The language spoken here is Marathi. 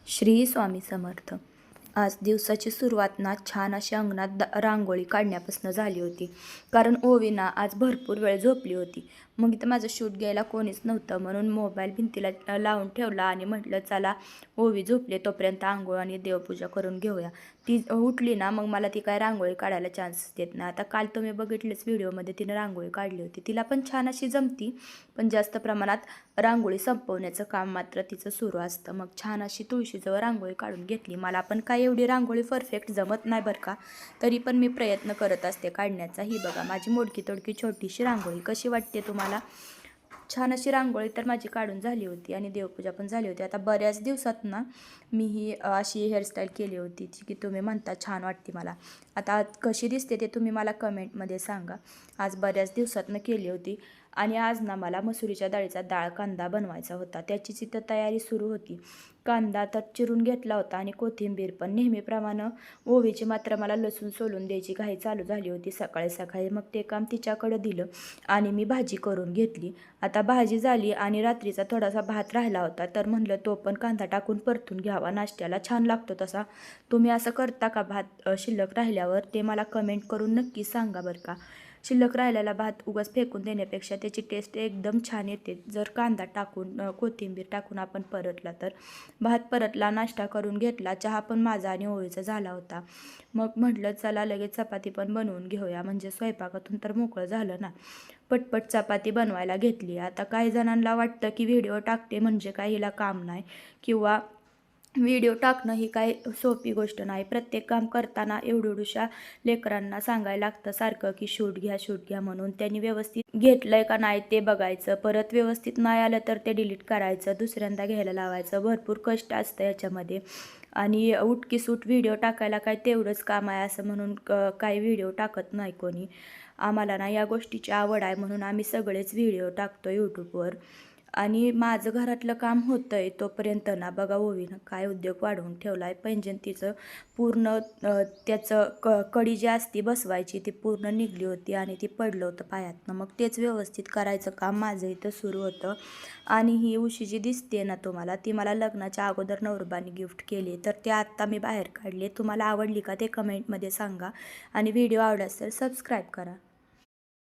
श्री स्वामी समर्थ. आज दिवसाची सुरुवात ना छान अशी अंगणात रांगोळी काढण्यापासून झाली होती. कारण ओवीना आज भरपूर वेळ झोपली होती. मग इथं माझं शूट घ्यायला कोणीच नव्हतं म्हणून मोबाईल भिंतीला लावून ठेवला आणि म्हटलं चला ओवी झोपले तोपर्यंत आंघोळ आणि देवपूजा करून घेऊया. ती उठली ना मग मला ती काय रांगोळी काढायला चान्स देत नाही. आता काल तुम्ही बघितलंच व्हिडिओमध्ये तिनं रांगोळी काढली होती. तिला पण छान अशी जमती, पण जास्त प्रमाणात रांगोळी संपवण्याचं काम मात्र तिचं सुरू असतं. मग छान अशी तुळशीजवळ रांगोळी काढून घेतली. मला पण काय एवढी रांगोळी परफेक्ट जमत नाही बरं का, तरी पण मी प्रयत्न करत असते काढण्याचा. ही बघा माझी मोडकी तोडकी छोटीशी रांगोळी कशी वाटते तुम्हाला. छान अशी रांगोळी तर माझी काढून झाली होती आणि देवपूजा पण झाली होती. आता बऱ्याच दिवसात ना मी ही अशी हेअरस्टाईल केली होती जी की तुम्ही म्हणता छान वाटते मला. आता कशी दिसते ते तुम्ही मला कमेंटमध्ये सांगा. आज बऱ्याच दिवसातनं केली होती आणि आज ना मला मसुरीच्या डाळीचा डाळ कांदा बनवायचा होता. त्याचीच इथं तयारी सुरू होती. कांदा तर चिरून घेतला होता आणि कोथिंबीर पण. नेहमीप्रमाणे ओवीची मात्र मला लसूण सोलून द्यायची घाई चालू झाली होती सकाळी सकाळी. मग ते काम तिच्याकडं दिलं आणि मी भाजी करून घेतली. आता भाजी झाली आणि रात्रीचा थोडासा भात राहिला होता तर म्हणलं तो पण कांदा टाकून परतून घ्यावा, नाश्त्याला छान लागतो तसा. तुम्ही असं करता का भात शिल्लक राहिल्यावर? ते मला कमेंट करून नक्की सांगा बरं का. शिल्लक राहिलेला भात उगाच फेकून देण्यापेक्षा त्याची टेस्ट एकदम छान येते जर कांदा टाकून कोथिंबीर टाकून आपण परतला तर. भात परतला, नाश्ता करून घेतला, चहा पण माझा आणि ओळीचा झाला होता. मग म्हटलं चला लगेच चपाती पण बनवून घेऊया, म्हणजे स्वयंपाकातून तर मोकळं झालं ना. पटपट चपाती बनवायला घेतली. आता काही जणांना वाटतं की व्हिडिओ टाकते म्हणजे काय हिला काम नाही, किंवा व्हिडिओ टाकणं ही काय सोपी गोष्ट नाही. प्रत्येक काम करताना एवढ्या लेकरांना सांगायला लागतं सारखं की शूट घ्या म्हणून. त्यांनी व्यवस्थित घेतलंय का नाही ते बघायचं, परत व्यवस्थित नाही आलं तर ते डिलीट करायचं, दुसऱ्यांदा घ्यायला लावायचं. भरपूर कष्ट असतं याच्यामध्ये आणि उठकीसूट व्हिडिओ टाकायला काय तेवढंच काम आहे असं म्हणून काही व्हिडिओ टाकत नाही कोणी. आम्हाला ना या गोष्टीची आवड आहे म्हणून आम्ही सगळेच व्हिडिओ टाकतो यूट्यूबवर. आणि माझं घरातलं काम होतं आहे तोपर्यंत ना बघा ओवीनं काय उद्योग वाढवून ठेवला आहे. पैंजण पूर्ण त्याचं कडी जी असती बसवायची ती पूर्ण निघली होती आणि ती पडलं होतं पायातनं. मग तेच व्यवस्थित करायचं काम माझं इथं सुरू होतं. आणि ही उशी जी दिसते ना तुम्हाला, ती मला लग्नाच्या अगोदर नवरबाने गिफ्ट केली, तर ते आत्ता मी बाहेर काढले. तुम्हाला आवडली का ते कमेंटमध्ये सांगा आणि व्हिडिओ आवडल्यास तर सबस्क्राईब करा.